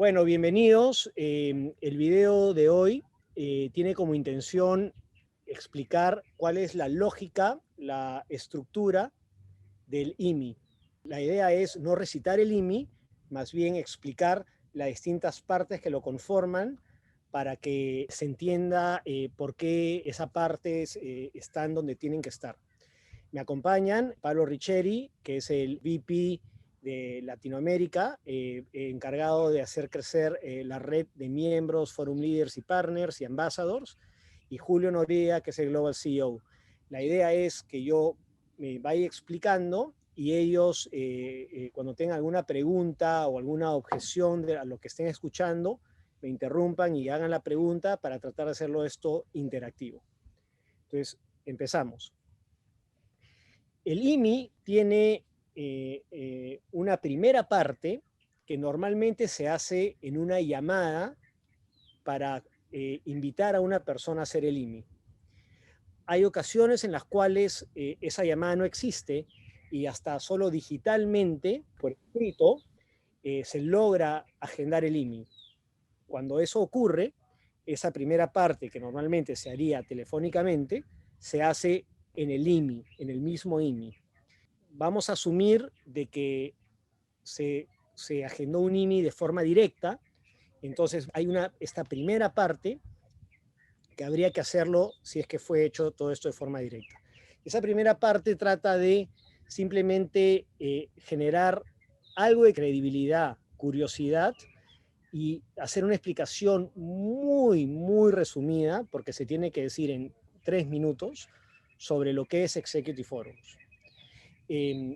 Bueno, bienvenidos. El video de hoy tiene como intención explicar cuál es la lógica, la estructura del IMI. La idea es no recitar el IMI, más bien explicar las distintas partes que lo conforman para que se entienda por qué esas partes están donde tienen que estar. Me acompañan Pablo Richeri, que es el VP de Latinoamérica, encargado de hacer crecer la red de miembros, forum leaders y partners y ambassadors, y Julio Noriega, que es el Global CEO. La idea es que yo me vaya explicando y ellos, cuando tengan alguna pregunta o alguna objeción a lo que estén escuchando, me interrumpan y hagan la pregunta para tratar de hacerlo esto interactivo. Entonces, empezamos. El IMI tiene una primera parte que normalmente se hace en una llamada para invitar a una persona a hacer el IMI. Hay ocasiones en las cuales esa llamada no existe y hasta solo digitalmente, por escrito, se logra agendar el IMI. Cuando eso ocurre, esa primera parte que normalmente se haría telefónicamente, se hace en el IMI, en el mismo IMI. Vamos a asumir de que se agendó un IMI de forma directa, entonces hay esta primera parte que habría que hacerlo si es que fue hecho todo esto de forma directa. Esa primera parte trata de simplemente generar algo de credibilidad, curiosidad y hacer una explicación muy resumida, porque se tiene que decir en 3 minutos, sobre lo que es Executive Forums.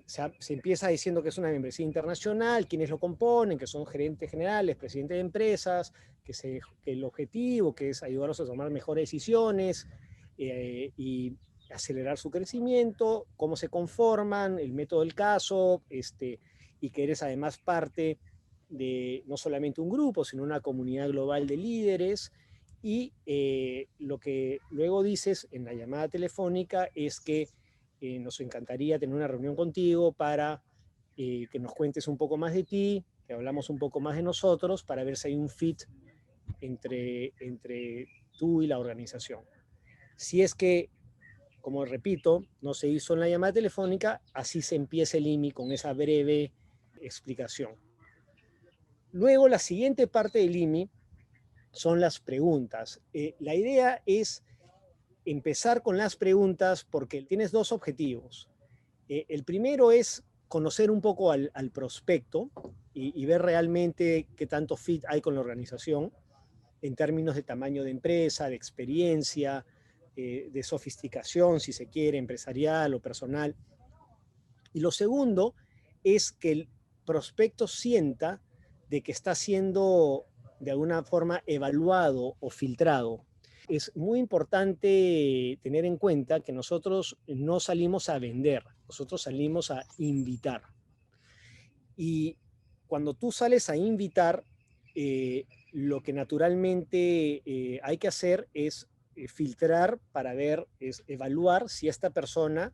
Se empieza diciendo que es una membresía internacional, quiénes lo componen, que son gerentes generales, presidentes de empresas, que el objetivo que es ayudarlos a tomar mejores decisiones y acelerar su crecimiento, cómo se conforman, el método del caso, y que eres además parte de no solamente un grupo, sino una comunidad global de líderes. Y lo que luego dices en la llamada telefónica es que nos encantaría tener una reunión contigo para que nos cuentes un poco más de ti, que hablamos un poco más de nosotros, para ver si hay un fit entre tú y la organización. Si es que, como repito, no se hizo en la llamada telefónica, así se empieza el IMI con esa breve explicación. Luego, la siguiente parte del IMI son las preguntas. La idea es empezar con las preguntas porque tienes dos objetivos. El primero es conocer un poco al prospecto y ver realmente qué tanto fit hay con la organización en términos de tamaño de empresa, de experiencia, de sofisticación, si se quiere, empresarial o personal. Y lo segundo es que el prospecto sienta de que está siendo de alguna forma evaluado o filtrado. Es muy importante tener en cuenta que nosotros no salimos a vender, nosotros salimos a invitar. Y cuando tú sales a invitar, lo que naturalmente hay que hacer es filtrar para ver, es evaluar si esta persona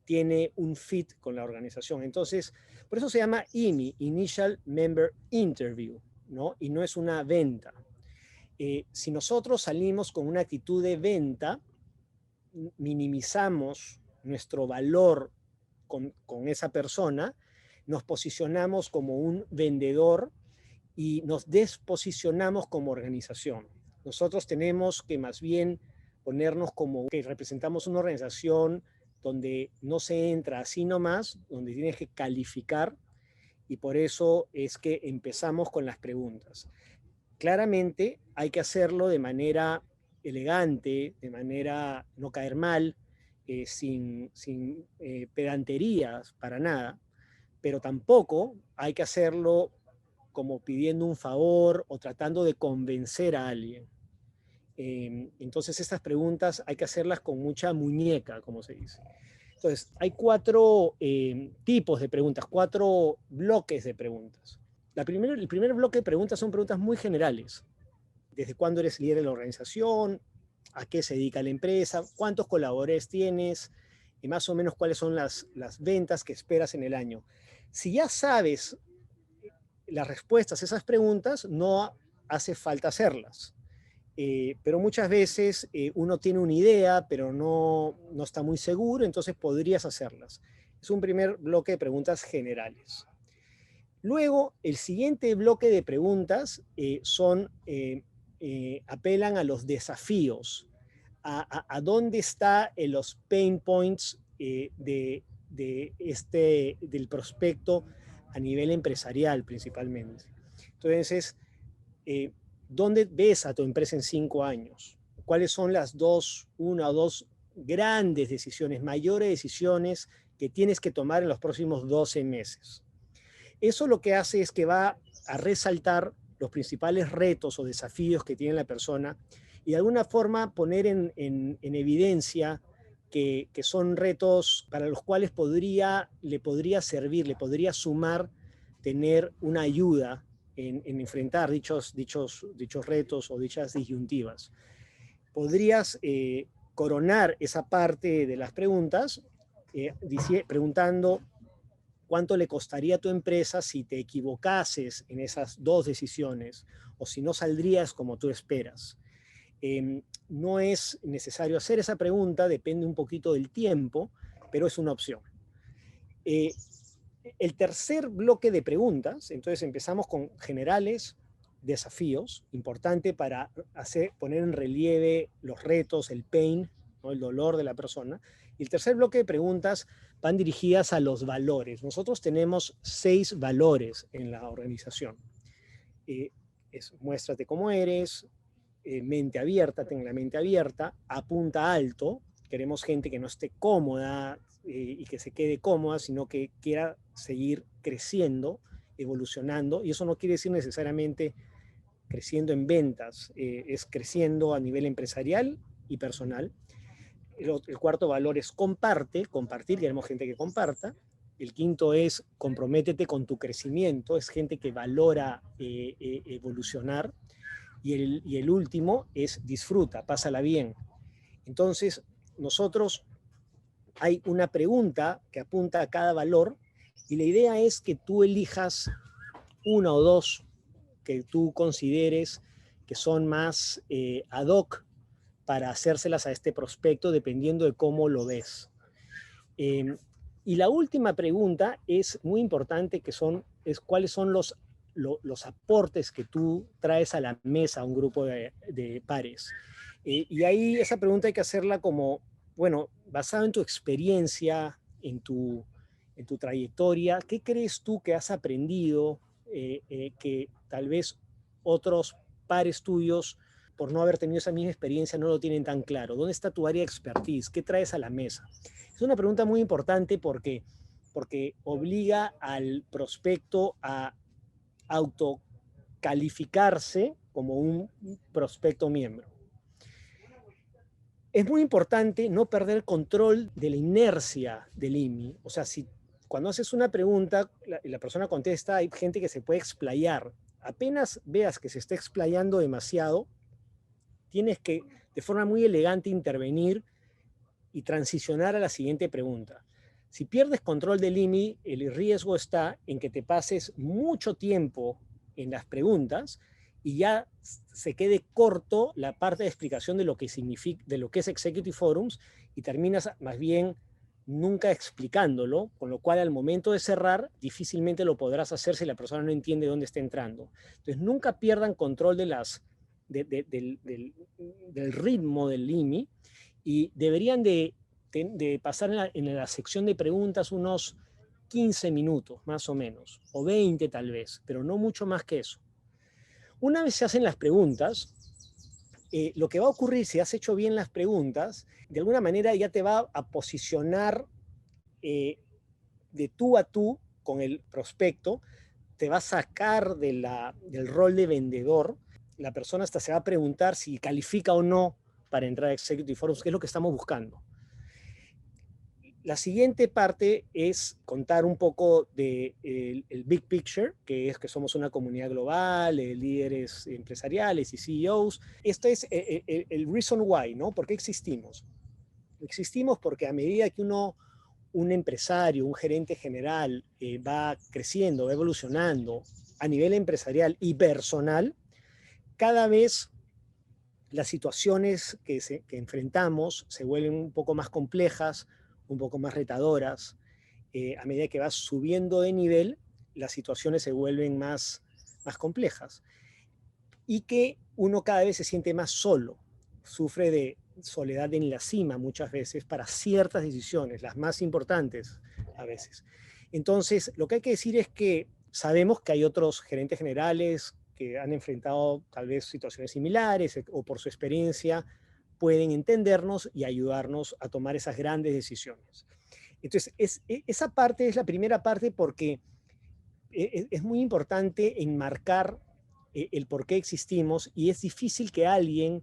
tiene un fit con la organización. Entonces, por eso se llama IMI, Initial Member Interview, ¿no? Y no es una venta. Si nosotros salimos con una actitud de venta, minimizamos nuestro valor con esa persona, nos posicionamos como un vendedor y nos desposicionamos como organización. Nosotros tenemos que más bien ponernos como que representamos una organización donde no se entra así nomás, donde tienes que calificar, y por eso es que empezamos con las preguntas. Claramente hay que hacerlo de manera elegante, de manera no caer mal, sin pedanterías para nada, pero tampoco hay que hacerlo como pidiendo un favor o tratando de convencer a alguien. Entonces estas preguntas hay que hacerlas con mucha muñeca, como se dice. Entonces, hay 4 tipos de preguntas, 4 bloques de preguntas. El primer bloque de preguntas son preguntas muy generales. ¿Desde cuándo eres líder de la organización? ¿A qué se dedica la empresa? ¿Cuántos colaboradores tienes? Y más o menos cuáles son las ventas que esperas en el año. Si ya sabes las respuestas a esas preguntas no hace falta hacerlas. Pero muchas veces uno tiene una idea, pero no está muy seguro, entonces podrías hacerlas. Es un primer bloque de preguntas generales. Luego, el siguiente bloque de preguntas apelan a los desafíos, a dónde están los pain points del prospecto a nivel empresarial principalmente. Entonces, ¿dónde ves a tu empresa en 5 años? ¿Cuáles son las una o dos grandes decisiones, mayores decisiones que tienes que tomar en los próximos 12 meses? Eso lo que hace es que va a resaltar los principales retos o desafíos que tiene la persona y de alguna forma poner en evidencia que son retos para los cuales le podría servir, le podría sumar tener una ayuda en enfrentar dichos retos o dichas disyuntivas. Podrías coronar esa parte de las preguntas preguntando cuánto le costaría a tu empresa si te equivocases en esas dos decisiones o si no saldrías como tú esperas. No es necesario hacer esa pregunta, depende un poquito del tiempo, pero es una opción. El tercer bloque de preguntas, entonces empezamos con generales, desafíos, importante para poner en relieve los retos, el pain, ¿no? El dolor de la persona. Y el tercer bloque de preguntas van dirigidas a los valores. Nosotros tenemos 6 valores en la organización. Muéstrate cómo eres, mente abierta, ten la mente abierta, apunta alto, queremos gente que no esté cómoda y que se quede cómoda, sino que quiera seguir creciendo, evolucionando, y eso no quiere decir necesariamente creciendo en ventas, es creciendo a nivel empresarial y personal. El cuarto valor es compartir, queremos gente que comparta. El quinto es comprométete con tu crecimiento, es gente que valora evolucionar. Y el último es disfruta, pásala bien. Entonces, nosotros hay una pregunta que apunta a cada valor y la idea es que tú elijas una o dos que tú consideres que son más ad hoc para hacérselas a este prospecto dependiendo de cómo lo ves. Y la última pregunta es muy importante, es cuáles son los aportes que tú traes a la mesa a un grupo de pares. Y ahí esa pregunta hay que hacerla como, bueno, basado en tu experiencia, en tu trayectoria, ¿qué crees tú que has aprendido que tal vez otros pares tuyos, por no haber tenido esa misma experiencia, no lo tienen tan claro? ¿Dónde está tu área de expertise? ¿Qué traes a la mesa? Es una pregunta muy importante porque obliga al prospecto a autocalificarse como un prospecto miembro. Es muy importante no perder control de la inercia del IMI. O sea, cuando haces una pregunta y la persona contesta, hay gente que se puede explayar. Apenas veas que se está explayando demasiado, tienes que, de forma muy elegante, intervenir y transicionar a la siguiente pregunta. Si pierdes control del IMI, el riesgo está en que te pases mucho tiempo en las preguntas y ya se quede corto la parte de explicación de lo que significa, de lo que es Executive Forums, y terminas más bien nunca explicándolo, con lo cual al momento de cerrar difícilmente lo podrás hacer si la persona no entiende dónde está entrando. Entonces nunca pierdan control del ritmo del IMI y deberían de pasar en la sección de preguntas unos 15 minutos más o menos, o 20 tal vez, pero no mucho más que eso. Una vez se hacen las preguntas, lo que va a ocurrir si has hecho bien las preguntas, de alguna manera ya te va a posicionar de tú a tú con el prospecto, te va a sacar del rol de vendedor. La persona hasta se va a preguntar si califica o no para entrar a Executive Forums, que es lo que estamos buscando. La siguiente parte es contar un poco del big picture, que es que somos una comunidad global, líderes empresariales y CEOs. Esto es el reason why, ¿no? ¿Por qué existimos? Existimos porque a medida que un empresario, un gerente general va creciendo, va evolucionando, a nivel empresarial y personal, cada vez las situaciones que enfrentamos se vuelven un poco más complejas, un poco más retadoras. A medida que vas subiendo de nivel, las situaciones se vuelven más complejas. Y que uno cada vez se siente más solo, sufre de soledad en la cima muchas veces para ciertas decisiones, las más importantes a veces. Entonces, lo que hay que decir es que sabemos que hay otros gerentes generales que han enfrentado tal vez situaciones similares o por su experiencia pueden entendernos y ayudarnos a tomar esas grandes decisiones. Entonces, esa parte es la primera parte porque es muy importante enmarcar el por qué existimos y es difícil que alguien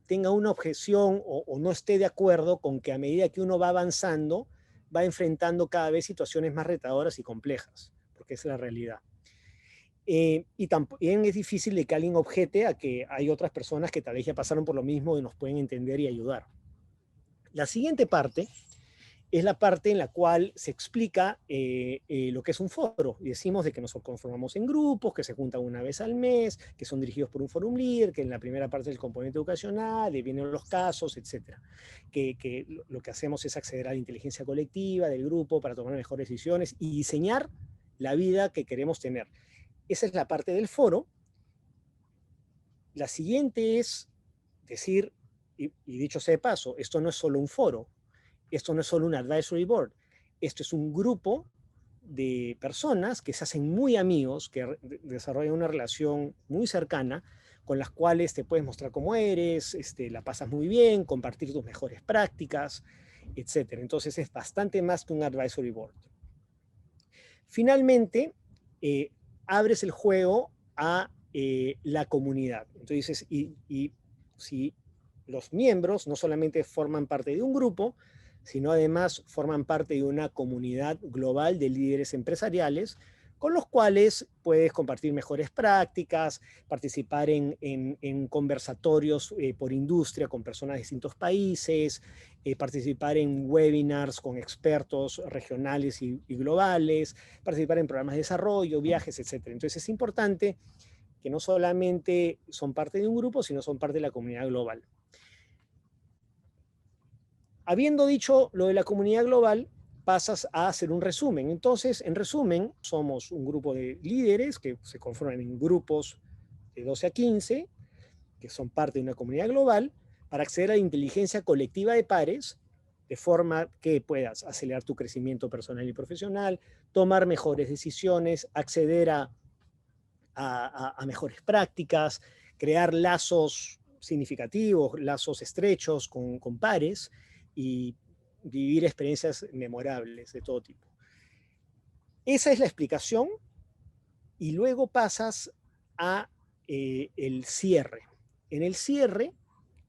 tenga una objeción o no esté de acuerdo con que a medida que uno va avanzando, va enfrentando cada vez situaciones más retadoras y complejas, porque esa es la realidad. Y también es difícil de que alguien objete a que hay otras personas que tal vez ya pasaron por lo mismo y nos pueden entender y ayudar. La siguiente parte es la parte en la cual se explica lo que es un foro. Y decimos de que nos conformamos en grupos, que se juntan una vez al mes, que son dirigidos por un forum leader, que en la primera parte del componente educacional, y vienen los casos, etc. Que lo que hacemos es acceder a la inteligencia colectiva del grupo para tomar mejores decisiones y diseñar la vida que queremos tener. Esa es la parte del foro. La siguiente es decir, y dicho sea de paso, esto no es solo un foro, esto no es solo un advisory board, esto es un grupo de personas que se hacen muy amigos, que desarrollan una relación muy cercana, con las cuales te puedes mostrar cómo eres, la pasas muy bien, compartir tus mejores prácticas, etc. Entonces es bastante más que un advisory board. Finalmente, abres el juego a la comunidad. Entonces, y si los miembros no solamente forman parte de un grupo, sino además forman parte de una comunidad global de líderes empresariales con los cuales puedes compartir mejores prácticas, participar en conversatorios por industria con personas de distintos países, participar en webinars con expertos regionales y globales, participar en programas de desarrollo, viajes, etc. Entonces es importante que no solamente son parte de un grupo, sino son parte de la comunidad global. Habiendo dicho lo de la comunidad global, pasas a hacer un resumen. Entonces, en resumen, somos un grupo de líderes que se conforman en grupos de 12 a 15, que son parte de una comunidad global, para acceder a la inteligencia colectiva de pares, de forma que puedas acelerar tu crecimiento personal y profesional, tomar mejores decisiones, acceder a mejores prácticas, crear lazos significativos, lazos estrechos con pares y vivir experiencias memorables de todo tipo. Esa es la explicación y luego pasas a el cierre. En el cierre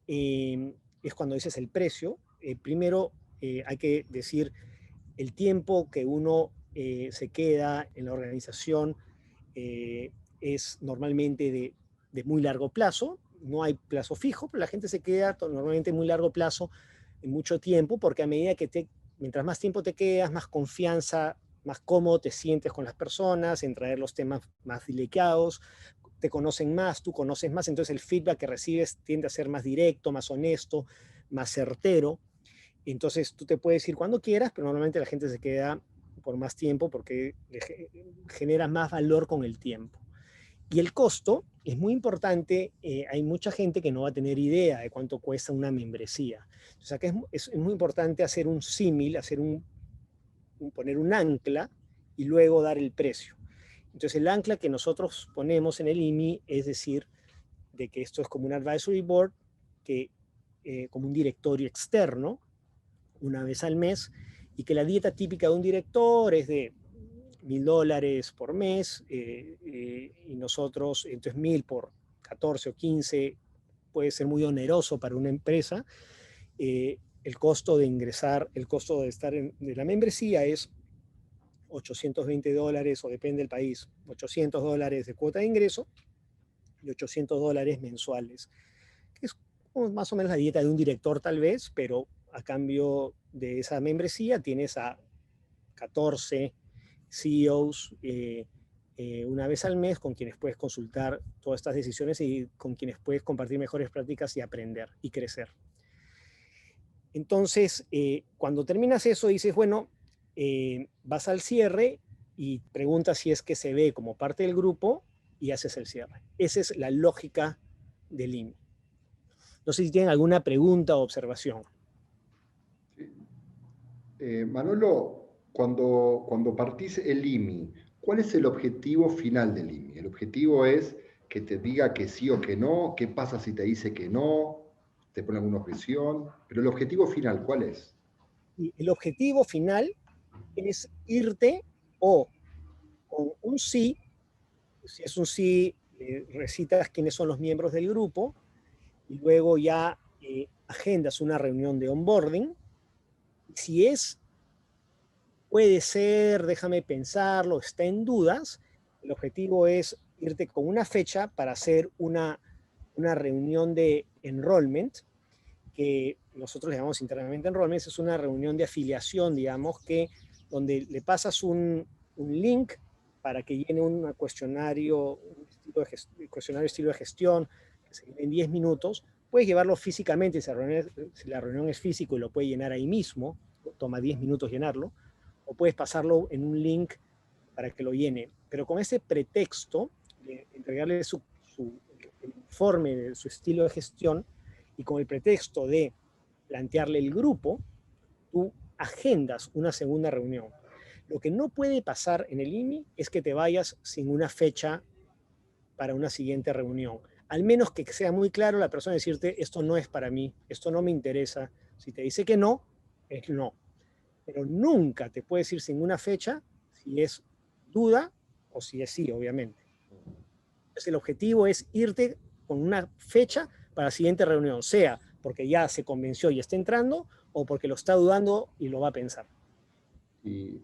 es cuando dices el precio. Primero hay que decir el tiempo que uno se queda en la organización es normalmente de muy largo plazo. No hay plazo fijo, pero la gente se queda normalmente muy largo plazo, en mucho tiempo, porque a medida que mientras más tiempo te quedas, más confianza, más cómodo te sientes con las personas, en traer los temas más delicados, te conocen más, tú conoces más, entonces el feedback que recibes tiende a ser más directo, más honesto, más certero. Entonces tú te puedes ir cuando quieras, pero normalmente la gente se queda por más tiempo porque genera más valor con el tiempo. Y el costo es muy importante. Hay mucha gente que no va a tener idea de cuánto cuesta una membresía. O sea que es muy importante hacer un símil, poner un ancla y luego dar el precio. Entonces el ancla que nosotros ponemos en el IMI es decir, de que esto es como un advisory board, que, como un directorio externo, una vez al mes, y que la dieta típica de un director es de $1,000 por mes, y nosotros, entonces 1,000 por 14 o 15 puede ser muy oneroso para una empresa. El costo de ingresar, el costo de estar de la membresía es $820, o depende del país, $800 de cuota de ingreso y $800 mensuales, que es más o menos la dieta de un director tal vez, pero a cambio de esa membresía tienes a 14 CEOs una vez al mes, con quienes puedes consultar todas estas decisiones y con quienes puedes compartir mejores prácticas y aprender y crecer. Entonces, cuando terminas eso, dices, bueno, vas al cierre y preguntas si es que se ve como parte del grupo y haces el cierre. Esa es la lógica del IMI. No sé si tienen alguna pregunta o observación. Manolo, cuando partís el IMI, ¿cuál es el objetivo final del IMI? ¿El objetivo es que te diga que sí o que no? ¿Qué pasa si te dice que no? ¿Te pone alguna objeción? Pero el objetivo final, ¿cuál es? Y el objetivo final es irte o con un sí, si es un sí, recitas quiénes son los miembros del grupo y luego ya agendas una reunión de onboarding. Si es, puede ser, déjame pensarlo, está en dudas, el objetivo es irte con una fecha para hacer una reunión de enrollment, que nosotros le llamamos internamente enrollment, es una reunión de afiliación, digamos, que donde le pasas un link para que llene un cuestionario, cuestionario estilo de gestión, que se llene en 10 minutos. Puedes llevarlo físicamente, si la reunión es físico y lo puede llenar ahí mismo, toma 10 minutos llenarlo, o puedes pasarlo en un link para que lo llene. Pero con ese pretexto de entregarle el informe de su estilo de gestión y con el pretexto de plantearle el grupo, tú agendas una segunda reunión. Lo que no puede pasar en el IMI es que te vayas sin una fecha para una siguiente reunión. Al menos que sea muy claro la persona decirte, esto no es para mí, esto no me interesa. Si te dice que no, es no. Pero nunca te puedes ir sin una fecha si es duda o si es sí, obviamente. Entonces el objetivo es irte con una fecha para la siguiente reunión, sea porque ya se convenció y está entrando o porque lo está dudando y lo va a pensar. Y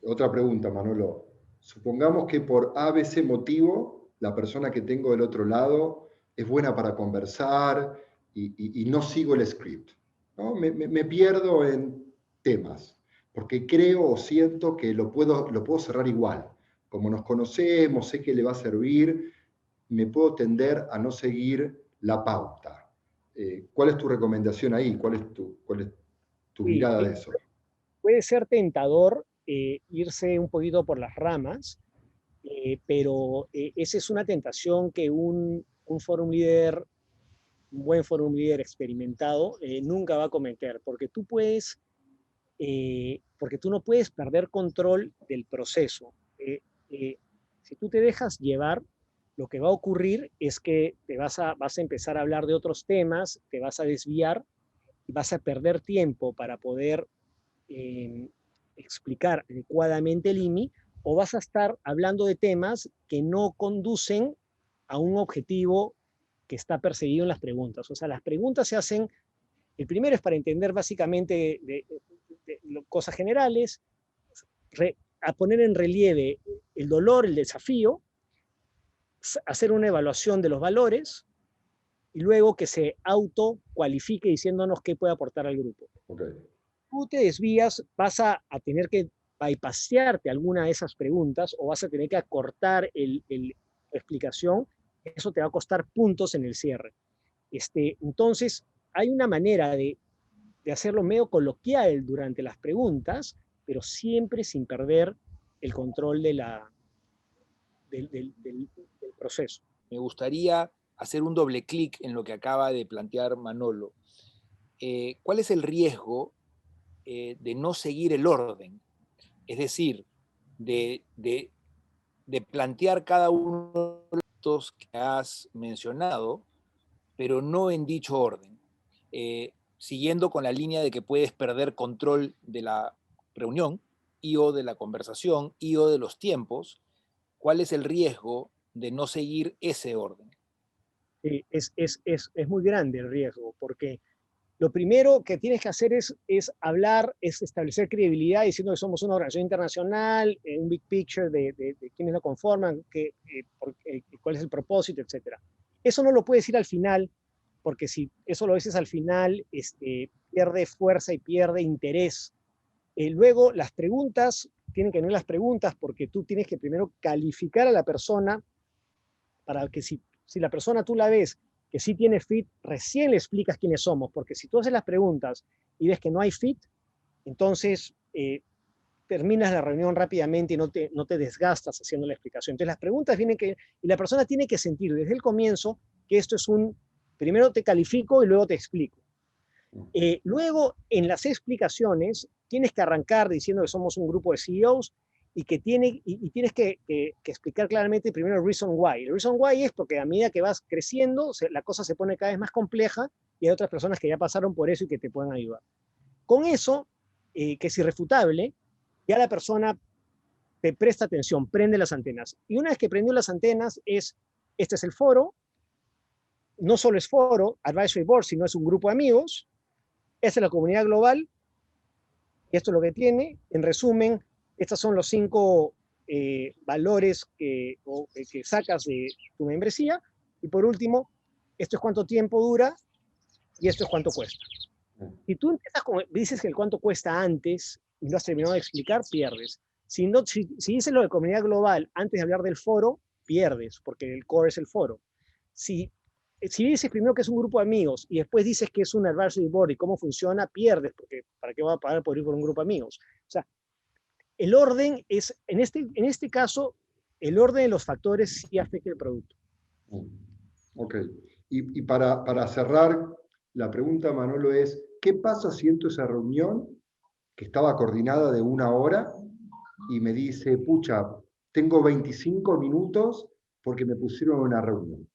otra pregunta, Manolo. Supongamos que por ABC motivo, la persona que tengo del otro lado es buena para conversar y no sigo el script, ¿no? Me pierdo en temas, porque creo o siento que lo puedo cerrar igual. Como nos conocemos, sé que le va a servir, me puedo tender a no seguir la pauta. ¿Cuál es tu recomendación ahí? ¿Cuál es tu Sí, mirada de eso? puede ser tentador irse un poquito por las ramas, pero esa es una tentación que un forum líder, un buen forum líder experimentado, nunca va a cometer, porque tú no puedes perder control del proceso. Eh, si tú te dejas llevar, lo que va a ocurrir es que vas a empezar a hablar de otros temas, te vas a desviar y vas a perder tiempo para poder eh, explicar adecuadamente el IMI, o vas a estar hablando de temas que no conducen a un objetivo que está perseguido en las preguntas. O sea, las preguntas se hacen, el primero es para entender básicamente cosas generales, a poner en relieve el dolor, el desafío, hacer una evaluación de los valores y luego que se autocualifique diciéndonos qué puede aportar al grupo. Okay. Tú te desvías, vas a tener que bypasearte alguna de esas preguntas o vas a tener que acortar la explicación, eso te va a costar puntos en el cierre. Entonces, hay una manera de hacerlo medio coloquial durante las preguntas, pero siempre sin perder el control del proceso. Me gustaría hacer un doble clic en lo que acaba de plantear Manolo. ¿Cuál es el riesgo de no seguir el orden? Es decir, de plantear cada uno de los que has mencionado, pero no en dicho orden, siguiendo con la línea de que puedes perder control de la reunión y o de la conversación y o de los tiempos. ¿Cuál es el riesgo de no seguir ese orden? Es muy grande el riesgo, porque lo primero que tienes que hacer es hablar, es establecer credibilidad diciendo que somos una organización internacional, un big picture de quiénes lo conforman, cuál es el propósito, etc. Eso no lo puedes decir al final, porque si eso lo dices al final, pierde fuerza y pierde interés. Luego, las preguntas tienen que venir las preguntas porque tú tienes que primero calificar a la persona para que si la persona tú la ves que sí tiene fit, recién le explicas quiénes somos, porque si tú haces las preguntas y ves que no hay fit, entonces terminas la reunión rápidamente y no te desgastas haciendo la explicación. Entonces las preguntas vienen y la persona tiene que sentir desde el comienzo que esto es primero te califico y luego te explico. Luego, en las explicaciones, tienes que arrancar diciendo que somos un grupo de CEOs y que tienes que explicar claramente primero el reason why. El reason why es porque a medida que vas creciendo, la cosa se pone cada vez más compleja y hay otras personas que ya pasaron por eso y que te pueden ayudar. Con eso, que es irrefutable, ya la persona te presta atención, prende las antenas. Y una vez que prendió las antenas, este es el foro, no solo es foro, advisory board, sino es un grupo de amigos, esta es la comunidad global, y esto es lo que tiene. En resumen, estos son los 5 valores que sacas de tu membresía. Y por último, esto es cuánto tiempo dura y esto es cuánto cuesta. Si tú dices que el cuánto cuesta antes y no has terminado de explicar, pierdes. Si dices lo de comunidad global antes de hablar del foro, pierdes, porque el core es el foro. Si dices primero que es un grupo de amigos y después dices que es un advisory board y cómo funciona, pierdes, porque ¿para qué va a pagar por ir por un grupo de amigos? O sea, el orden es, en este caso, el orden de los factores sí afecta el producto. Ok. Y para cerrar, la pregunta, Manolo, es, ¿qué pasa si entro a esa reunión que estaba coordinada de 1 hora y me dice, pucha, tengo 25 minutos porque me pusieron una reunión?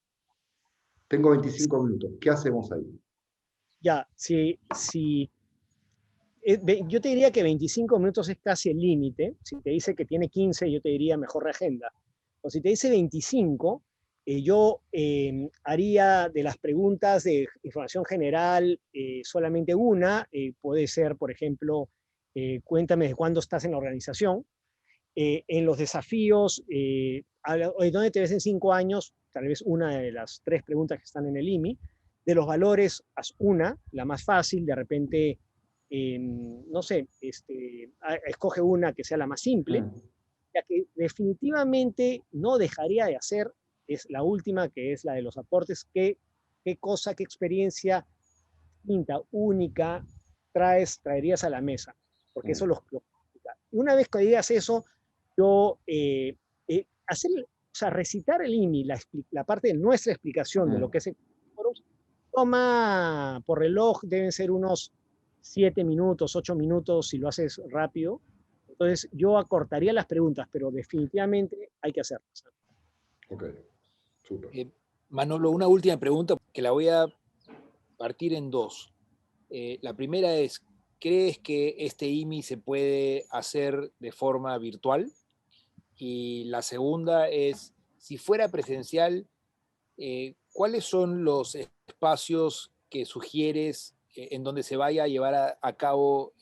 Tengo 25 minutos. ¿Qué hacemos ahí? Ya, yo te diría que 25 minutos es casi el límite. Si te dice que tiene 15, yo te diría mejor reagenda. O si te dice 25, yo haría de las preguntas de información general solamente una. Puede ser, por ejemplo, cuéntame de cuándo estás en la organización. En los desafíos, ¿dónde te ves en 5 años? Tal vez una de las 3 preguntas que están en el IMI. De los valores, haz una, la más fácil. De repente, no sé, escoge una que sea la más simple. La que definitivamente no dejaría de hacer es la última, que es la de los aportes. ¿Qué cosa, qué experiencia distinta, única traerías a la mesa? Porque eso una vez que digas eso, yo recitar el IMI, la parte de nuestra explicación de lo que es el foro, toma por reloj, deben ser unos 7 minutos, 8 minutos si lo haces rápido. Entonces yo acortaría las preguntas, pero definitivamente hay que hacerlas. Ok, súper. Manolo, una última pregunta que la voy a partir en 2. La primera es, ¿crees que este IMI se puede hacer de forma virtual? Y la segunda es, si fuera presencial, ¿cuáles son los espacios que sugieres en donde se vaya a llevar a cabo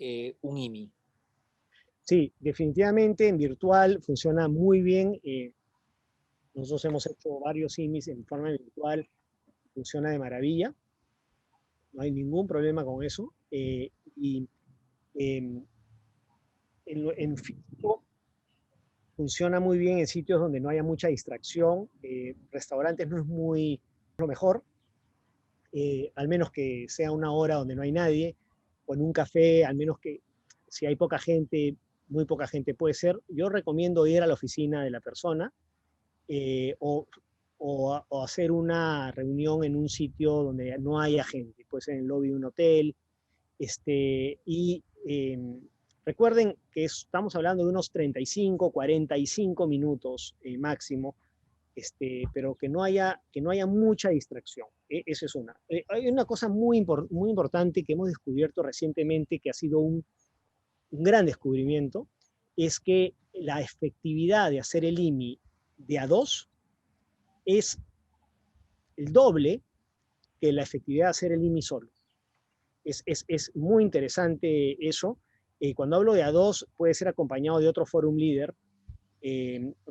un IMI? Sí, definitivamente en virtual funciona muy bien. Nosotros hemos hecho varios IMIs en forma virtual, funciona de maravilla. No hay ningún problema con eso. Y en físico funciona muy bien en sitios donde no haya mucha distracción. Restaurantes no es lo mejor, al menos que sea una hora donde no hay nadie, o en un café, al menos que si hay poca gente, muy poca gente puede ser. Yo recomiendo ir a la oficina de la persona o hacer una reunión en un sitio donde no haya gente, puede ser en el lobby de un hotel. Y recuerden que estamos hablando de unos 35, 45 minutos máximo, pero que no haya mucha distracción. Esa es una. Hay una cosa muy importante que hemos descubierto recientemente, que ha sido un gran descubrimiento, es que la efectividad de hacer el IMI de a 2 es el doble que la efectividad de hacer el IMI solo. Es muy interesante eso. Cuando hablo de a 2, puede ser acompañado de otro forum leader.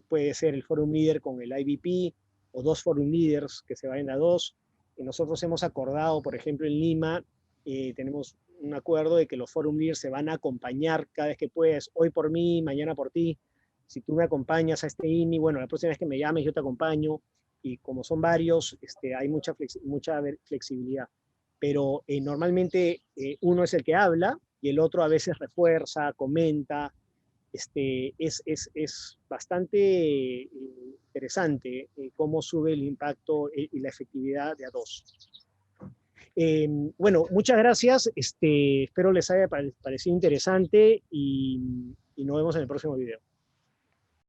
Puede ser el forum leader con el IVP o 2 forum leaders que se vayan a 2. Nosotros hemos acordado, por ejemplo, en Lima, tenemos un acuerdo de que los forum leaders se van a acompañar cada vez que puedes, hoy por mí, mañana por ti. Si tú me acompañas a este IMI, bueno, la próxima vez que me llames yo te acompaño, y como son varios, hay mucha flexibilidad. Pero normalmente uno es el que habla y el otro a veces refuerza, comenta. Es bastante interesante cómo sube el impacto y la efectividad de a dos. Bueno, muchas gracias. Espero les haya parecido interesante y nos vemos en el próximo video.